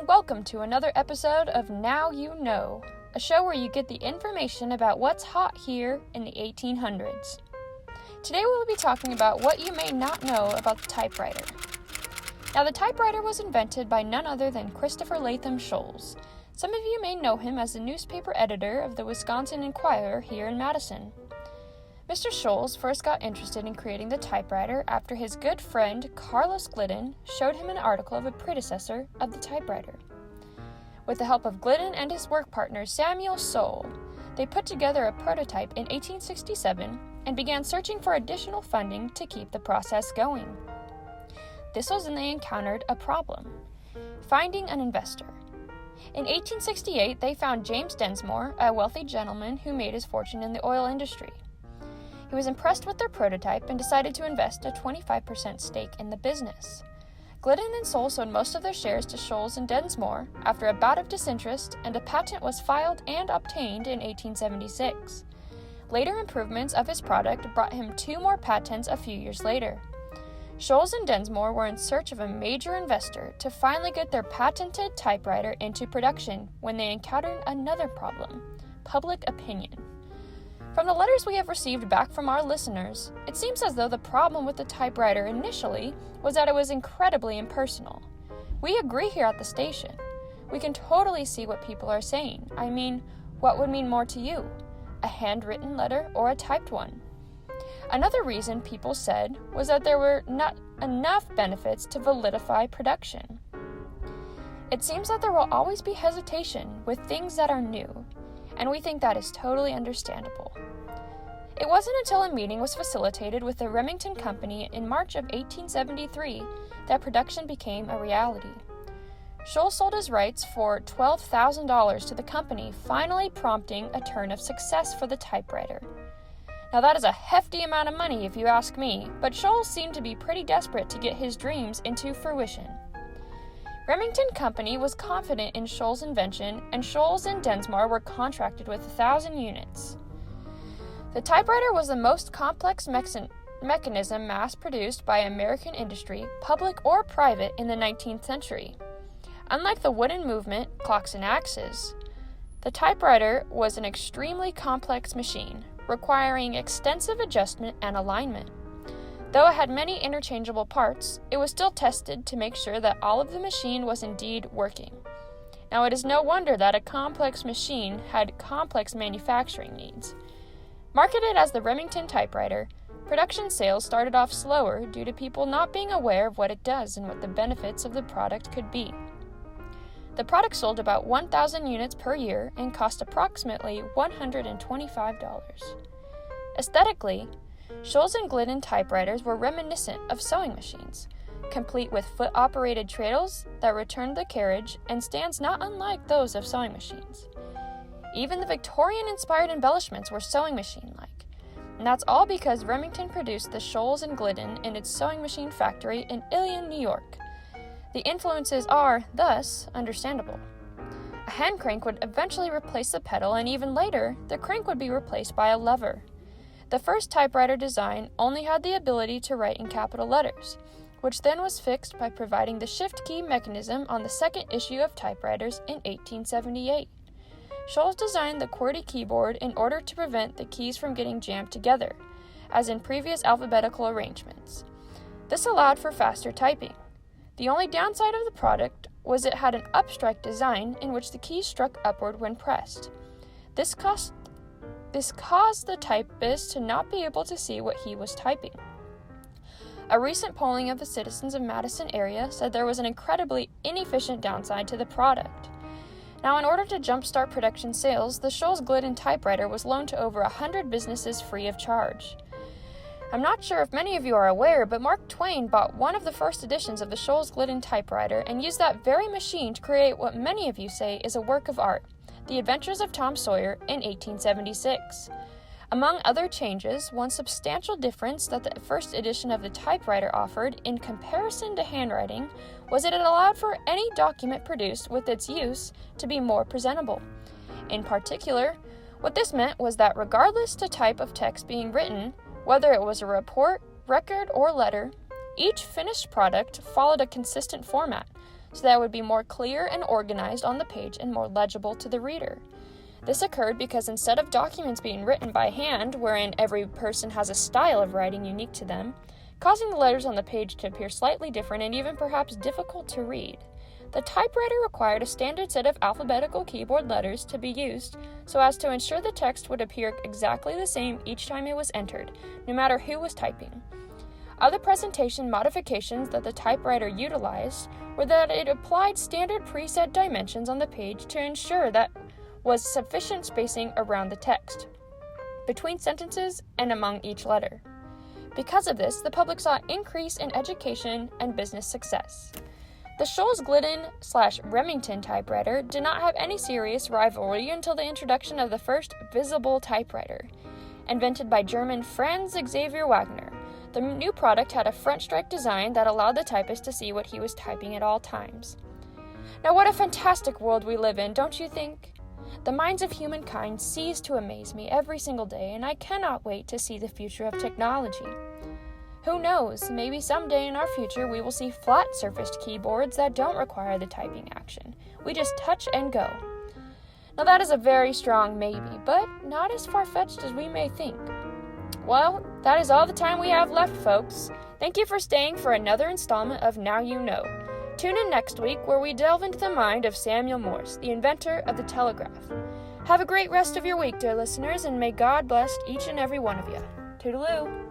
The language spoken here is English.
and welcome to another episode of Now You Know, a show where you get the information about what's hot here in the 1800s. Today we will be talking about what you may not know about the typewriter. Now, the typewriter was invented by none other than Christopher Latham Sholes. Some of you may know him as the newspaper editor of the Wisconsin Inquirer here in Madison. Mr. Sholes first got interested in creating the typewriter after his good friend Carlos Glidden showed him an article of a predecessor of the typewriter. With the help of Glidden and his work partner Samuel Soule, they put together a prototype in 1867 and began searching for additional funding to keep the process going. This was when they encountered a problem: finding an investor. In 1868, they found James Densmore, a wealthy gentleman who made his fortune in the oil industry. He was impressed with their prototype and decided to invest a 25% stake in the business. Glidden and Soule sold most of their shares to Sholes and Densmore after a bout of disinterest, and a patent was filed and obtained in 1876. Later improvements of his product brought him 2 more patents a few years later. Sholes and Densmore were in search of a major investor to finally get their patented typewriter into production when they encountered another problem: public opinion. From the letters we have received back from our listeners, it seems as though the problem with the typewriter initially was that it was incredibly impersonal. We agree here at the station. We can totally see what people are saying. I mean, what would mean more to you? A handwritten letter or a typed one? Another reason people said was that there were not enough benefits to validify production. It seems that there will always be hesitation with things that are new, and we think that is totally understandable. It wasn't until a meeting was facilitated with the Remington Company in March of 1873 that production became a reality. Sholes sold his rights for $12,000 to the company, finally prompting a turn of success for the typewriter. Now that is a hefty amount of money if you ask me, but Sholes seemed to be pretty desperate to get his dreams into fruition. Remington Company was confident in Sholes' invention, and Sholes and Densmore were contracted with 1,000 units. The typewriter was the most complex mechanism mass-produced by American industry, public or private, in the 19th century. Unlike the wooden movement, clocks and axes, the typewriter was an extremely complex machine, requiring extensive adjustment and alignment. Though it had many interchangeable parts, it was still tested to make sure that all of the machine was indeed working. Now, it is no wonder that a complex machine had complex manufacturing needs. Marketed as the Remington typewriter, production sales started off slower due to people not being aware of what it does and what the benefits of the product could be. The product sold about 1,000 units per year and cost approximately $125. Aesthetically, Sholes and Glidden typewriters were reminiscent of sewing machines, complete with foot-operated treadles that returned the carriage and stands not unlike those of sewing machines. Even the Victorian-inspired embellishments were sewing machine-like, and that's all because Remington produced the Sholes and Glidden in its sewing machine factory in Ilion, New York. The influences are, thus, understandable. A hand crank would eventually replace the pedal, and even later, the crank would be replaced by a lever. The first typewriter design only had the ability to write in capital letters, which then was fixed by providing the shift key mechanism on the second issue of typewriters in 1878. Sholes designed the QWERTY keyboard in order to prevent the keys from getting jammed together, as in previous alphabetical arrangements. This allowed for faster typing. The only downside of the product was it had an upstrike design in which the keys struck upward when pressed. This caused the typist to not be able to see what he was typing. A recent polling of the citizens of Madison area said there was an incredibly inefficient downside to the product. Now, in order to jumpstart production sales, the Sholes Glidden typewriter was loaned to over 100 businesses free of charge. I'm not sure if many of you are aware, but Mark Twain bought one of the first editions of the Sholes Glidden typewriter and used that very machine to create what many of you say is a work of art, The Adventures of Tom Sawyer, in 1876. Among other changes, one substantial difference that the first edition of the typewriter offered in comparison to handwriting was that it allowed for any document produced with its use to be more presentable. In particular, what this meant was that regardless to type of text being written, whether it was a report, record, or letter, each finished product followed a consistent format, so that it would be more clear and organized on the page and more legible to the reader. This occurred because instead of documents being written by hand, wherein every person has a style of writing unique to them, causing the letters on the page to appear slightly different and even perhaps difficult to read, the typewriter required a standard set of alphabetical keyboard letters to be used so as to ensure the text would appear exactly the same each time it was entered, no matter who was typing. Other presentation modifications that the typewriter utilized were that it applied standard preset dimensions on the page to ensure that was sufficient spacing around the text, between sentences and among each letter. Because of this, the public saw increase in education and business success. The Scholes-Glidden/Remington typewriter did not have any serious rivalry until the introduction of the first visible typewriter, invented by German Franz Xaver Wagner. The new product had a front strike design that allowed the typist to see what he was typing at all times. Now, what a fantastic world we live in, don't you think? The minds of humankind cease to amaze me every single day, and I cannot wait to see the future of technology. Who knows, maybe someday in our future we will see flat-surfaced keyboards that don't require the typing action. We just touch and go. Now that is a very strong maybe, but not as far-fetched as we may think. Well, that is all the time we have left, folks. Thank you for staying for another installment of Now You Know. Tune in next week where we delve into the mind of Samuel Morse, the inventor of the telegraph. Have a great rest of your week, dear listeners, and may God bless each and every one of you. Toodaloo!